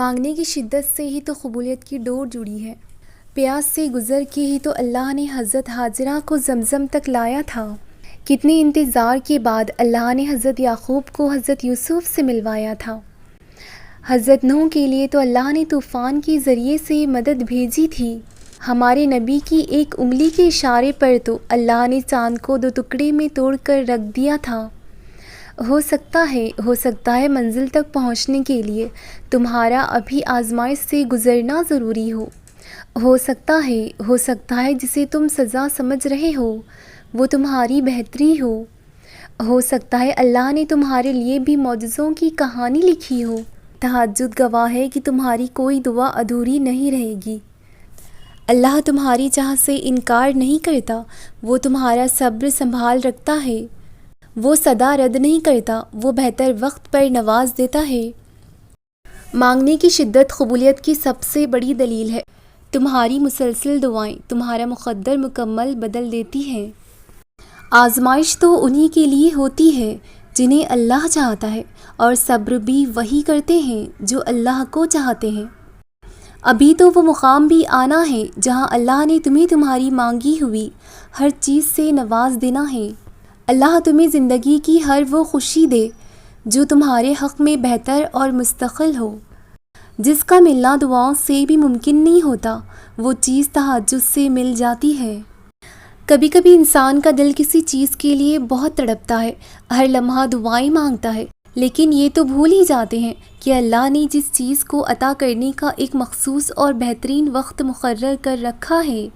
مانگنے کی شدت سے ہی تو قبولیت کی ڈور جڑی ہے۔ پیاس سے گزر کے ہی تو اللہ نے حضرت ہاجرہ کو زمزم تک لایا تھا۔ کتنے انتظار کے بعد اللہ نے حضرت یعقوب کو حضرت یوسف سے ملوایا تھا۔ حضرت نوح کے لیے تو اللہ نے طوفان کے ذریعے سے مدد بھیجی تھی۔ ہمارے نبی کی ایک انگلی کے اشارے پر تو اللہ نے چاند کو 2 ٹکڑے میں توڑ کر رکھ دیا تھا۔ ہو سکتا ہے منزل تک پہنچنے کے لیے تمہارا ابھی آزمائش سے گزرنا ضروری ہو سکتا ہے جسے تم سزا سمجھ رہے ہو وہ تمہاری بہتری ہو سکتا ہے اللہ نے تمہارے لیے بھی معجزوں کی کہانی لکھی ہو۔ تہجد گواہ ہے کہ تمہاری کوئی دعا ادھوری نہیں رہے گی۔ اللہ تمہاری چاہت سے انکار نہیں کرتا، وہ تمہارا صبر سنبھال رکھتا ہے، وہ صدا رد نہیں کرتا، وہ بہتر وقت پر نواز دیتا ہے۔ مانگنے کی شدت قبولیت کی سب سے بڑی دلیل ہے۔ تمہاری مسلسل دعائیں تمہارا مقدر مکمل بدل دیتی ہیں۔ آزمائش تو انہی کے لیے ہوتی ہے جنہیں اللہ چاہتا ہے، اور صبر بھی وہی کرتے ہیں جو اللہ کو چاہتے ہیں۔ ابھی تو وہ مقام بھی آنا ہے جہاں اللہ نے تمہیں تمہاری مانگی ہوئی ہر چیز سے نواز دینا ہے۔ اللہ تمہیں زندگی کی ہر وہ خوشی دے جو تمہارے حق میں بہتر اور مستقل ہو، جس کا ملنا دعاؤں سے بھی ممکن نہیں ہوتا، وہ چیز تہجد سے مل جاتی ہے۔ کبھی کبھی انسان کا دل کسی چیز کے لیے بہت تڑپتا ہے، ہر لمحہ دعائیں مانگتا ہے، لیکن یہ تو بھول ہی جاتے ہیں کہ اللہ نے جس چیز کو عطا کرنے کا ایک مخصوص اور بہترین وقت مقرر کر رکھا ہے۔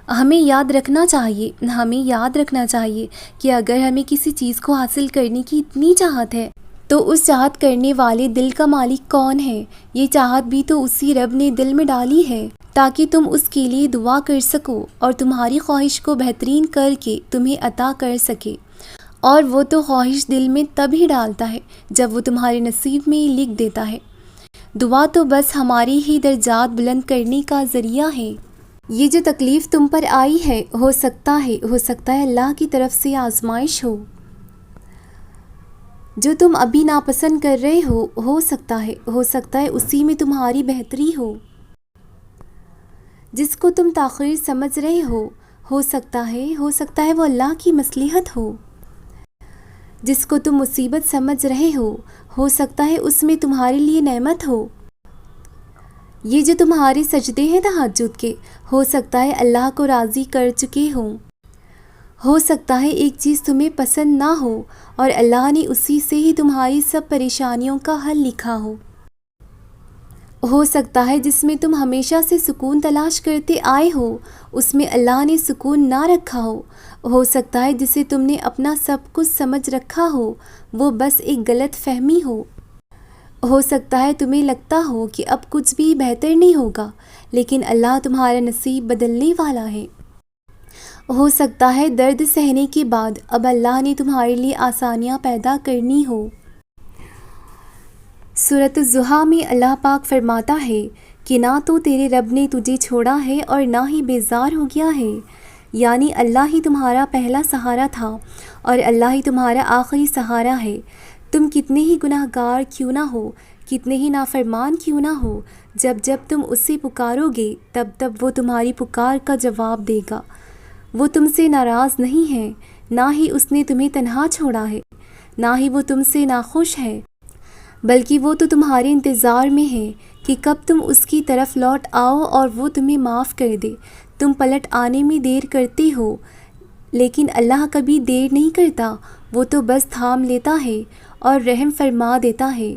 ہمیں یاد رکھنا چاہیے کہ اگر ہمیں کسی چیز کو حاصل کرنے کی اتنی چاہت ہے تو اس چاہت کرنے والے دل کا مالک کون ہے؟ یہ چاہت بھی تو اسی رب نے دل میں ڈالی ہے تاکہ تم اس کے لیے دعا کر سکو اور تمہاری خواہش کو بہترین کر کے تمہیں عطا کر سکے، اور وہ تو خواہش دل میں تب ہی ڈالتا ہے جب وہ تمہارے نصیب میں لکھ دیتا ہے۔ دعا تو بس ہمارے ہی درجات بلند کرنے کا ذریعہ ہے۔ یہ جو تکلیف تم پر آئی ہے ہو سکتا ہے اللہ کی طرف سے آزمائش جو تم ابھی ناپسند کر رہے ہو سکتا ہے اسی میں تمہاری بہتری جس کو تم تاخیر سمجھ رہے ہو سکتا ہے وہ اللہ کی مصلحت جس کو تم مصیبت سمجھ رہے ہو سکتا ہے اس میں تمہارے لیے نعمت یہ جو تمہارے سجدے ہیں تہجد کے، ہو سکتا ہے اللہ کو راضی کر چکے ہو سکتا ہے ایک چیز تمہیں پسند نہ ہو اور اللہ نے اسی سے ہی تمہاری سب پریشانیوں کا حل لکھا ہو سکتا ہے جس میں تم ہمیشہ سے سکون تلاش کرتے آئے ہو اس میں اللہ نے سکون نہ رکھا ہو سکتا ہے جسے تم نے اپنا سب کچھ سمجھ رکھا ہو وہ بس ایک غلط فہمی ہو سکتا ہے تمہیں لگتا ہو کہ اب کچھ بھی بہتر نہیں ہوگا، لیکن اللہ تمہارا نصیب بدلنے والا ہے۔ ہو سکتا ہے درد سہنے کے بعد اب اللہ نے تمہارے لیے آسانیاں پیدا کرنی ہو۔ سورۃ الضحیٰ میں اللہ پاک فرماتا ہے کہ نہ تو تیرے رب نے تجھے چھوڑا ہے اور نہ ہی بیزار ہو گیا ہے، یعنی اللہ ہی تمہارا پہلا سہارا تھا اور اللہ ہی تمہارا آخری سہارا ہے۔ تم کتنے ہی گناہ گار کیوں نہ ہو، کتنے ہی نافرمان کیوں نہ ہو، جب تم اسے پکارو گے تب وہ تمہاری پکار کا جواب دے گا۔ وہ تم سے ناراض نہیں ہے، نہ ہی اس نے تمہیں تنہا چھوڑا ہے، نہ ہی وہ تم سے ناخوش ہے، بلکہ وہ تو تمہارے انتظار میں ہے کہ کب تم اس کی طرف لوٹ آؤ اور وہ تمہیں معاف کر دے۔ تم پلٹ آنے میں دیر کرتے ہو، لیکن اللہ کبھی دیر نہیں کرتا، وہ تو بس تھام لیتا ہے اور رحم فرما دیتا ہے۔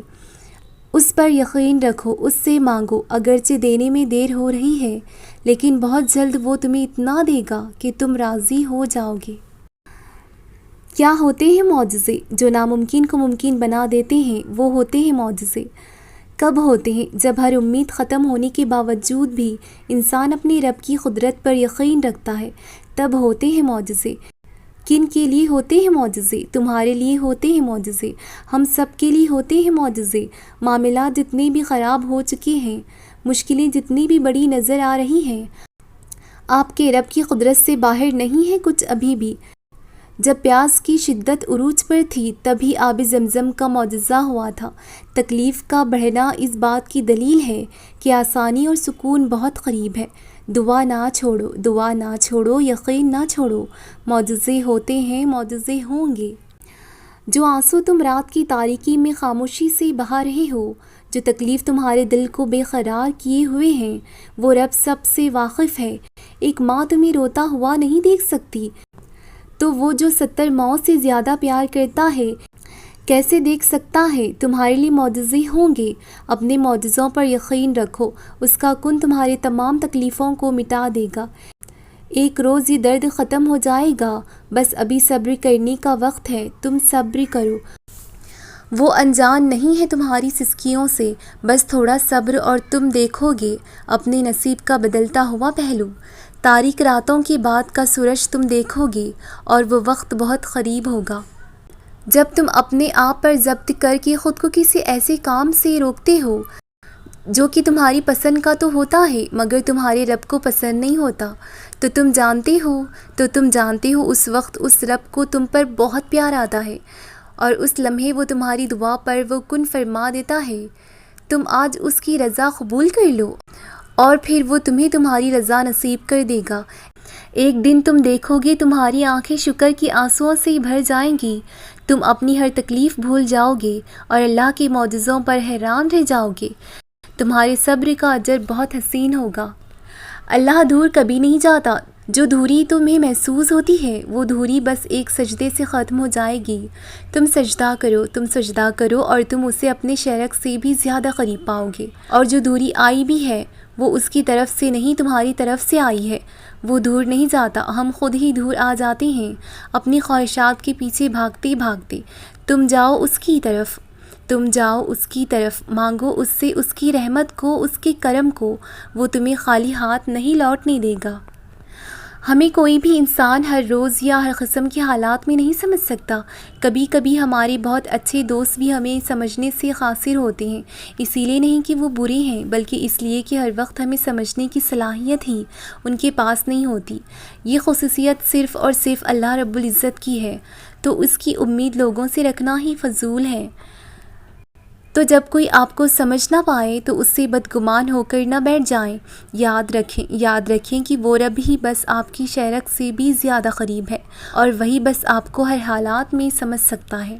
اس پر یقین رکھو، اس سے مانگو، اگرچہ دینے میں دیر ہو رہی ہے لیکن بہت جلد وہ تمہیں اتنا دے گا کہ تم راضی ہو جاؤ گے۔ کیا ہوتے ہیں معجزے؟ جو ناممکن کو ممکن بنا دیتے ہیں وہ ہوتے ہیں معجزے۔ کب ہوتے ہیں؟ جب ہر امید ختم ہونے کے باوجود بھی انسان اپنے رب کی قدرت پر یقین رکھتا ہے، تب ہوتے ہیں معجزے۔ کن کے لیے ہوتے ہیں معجزے؟ تمہارے لیے ہوتے ہیں معجزے، ہم سب کے لیے ہوتے ہیں معجزے۔ معاملات جتنے بھی خراب ہو چکے ہیں، مشکلیں جتنی بھی بڑی نظر آ رہی ہیں، آپ کے رب کی قدرت سے باہر نہیں ہے کچھ ابھی بھی۔ جب پیاس کی شدت عروج پر تھی تبھی آب زمزم کا معجزہ ہوا تھا۔ تکلیف کا بڑھنا اس بات کی دلیل ہے کہ آسانی اور سکون بہت قریب ہے۔ دعا نہ چھوڑو، دعا نہ چھوڑو، یقین نہ چھوڑو، معجزے ہوتے ہیں، معجزے ہوں گے۔ جو آنسو تم رات کی تاریکی میں خاموشی سے بہا رہے ہو، جو تکلیف تمہارے دل کو بے قرار کیے ہوئے ہیں، وہ رب سب سے واقف ہے۔ ایک ماں تمہیں روتا ہوا نہیں دیکھ سکتی، تو وہ جو 70 ماؤں سے زیادہ پیار کرتا ہے کیسے دیکھ سکتا ہے؟ تمہارے لیے معجزے ہوں گے، اپنے معجزوں پر یقین رکھو، اس کا کن تمہارے تمام تکلیفوں کو مٹا دے گا۔ ایک روز یہ درد ختم ہو جائے گا، بس ابھی صبر کرنے کا وقت ہے، تم صبر کرو۔ وہ انجان نہیں ہے تمہاری سسکیوں سے، بس تھوڑا صبر اور تم دیکھو گے اپنے نصیب کا بدلتا ہوا پہلو۔ تاریک راتوں کے بعد کا سورج تم دیکھو گے اور وہ وقت بہت قریب ہوگا جب تم اپنے آپ پر ضبط کر کے خود کو کسی ایسے کام سے روکتے ہو جو کہ تمہاری پسند کا تو ہوتا ہے مگر تمہارے رب کو پسند نہیں ہوتا، تو تم جانتے ہو اس وقت اس رب کو تم پر بہت پیار آتا ہے اور اس لمحے وہ تمہاری دعا پر وہ کن فرما دیتا ہے۔ تم آج اس کی رضا قبول کر لو اور پھر وہ تمہیں تمہاری رضا نصیب کر دے گا۔ ایک دن تم دیکھو گے تمہاری آنکھیں شکر کی آنسوؤں سے بھر جائیں گی، تم اپنی ہر تکلیف بھول جاؤ گے اور اللہ کے معجزوں پر حیران رہ جاؤ گے۔ تمہارے صبر کا اجر بہت حسین ہوگا۔ اللہ دور کبھی نہیں جاتا۔ جو دوری تمہیں محسوس ہوتی ہے وہ دوری بس ایک سجدے سے ختم ہو جائے گی۔ تم سجدہ کرو اور تم اسے اپنے شرک سے بھی زیادہ قریب پاؤ گے، اور جو دوری آئی بھی ہے وہ اس کی طرف سے نہیں تمہاری طرف سے آئی ہے۔ وہ دور نہیں جاتا، ہم خود ہی دور آ جاتے ہیں اپنی خواہشات کے پیچھے بھاگتے بھاگتے۔ تم جاؤ اس کی طرف، مانگو اس سے اس کی رحمت کو، اس کے کرم کو، وہ تمہیں خالی ہاتھ نہیں لوٹنے دے گا۔ ہمیں کوئی بھی انسان ہر روز یا ہر قسم کے حالات میں نہیں سمجھ سکتا۔ کبھی کبھی ہمارے بہت اچھے دوست بھی ہمیں سمجھنے سے قاصر ہوتے ہیں، اسی لیے نہیں کہ وہ برے ہیں بلکہ اس لیے کہ ہر وقت ہمیں سمجھنے کی صلاحیت ہی ان کے پاس نہیں ہوتی۔ یہ خصوصیت صرف اور صرف اللہ رب العزت کی ہے، تو اس کی امید لوگوں سے رکھنا ہی فضول ہے۔ تو جب کوئی آپ کو سمجھ نہ پائے تو اس سے بدگمان ہو کر نہ بیٹھ جائیں۔ یاد رکھیں کہ وہ رب ہی بس آپ کی شرک سے بھی زیادہ قریب ہے، اور وہی بس آپ کو ہر حالات میں سمجھ سکتا ہے۔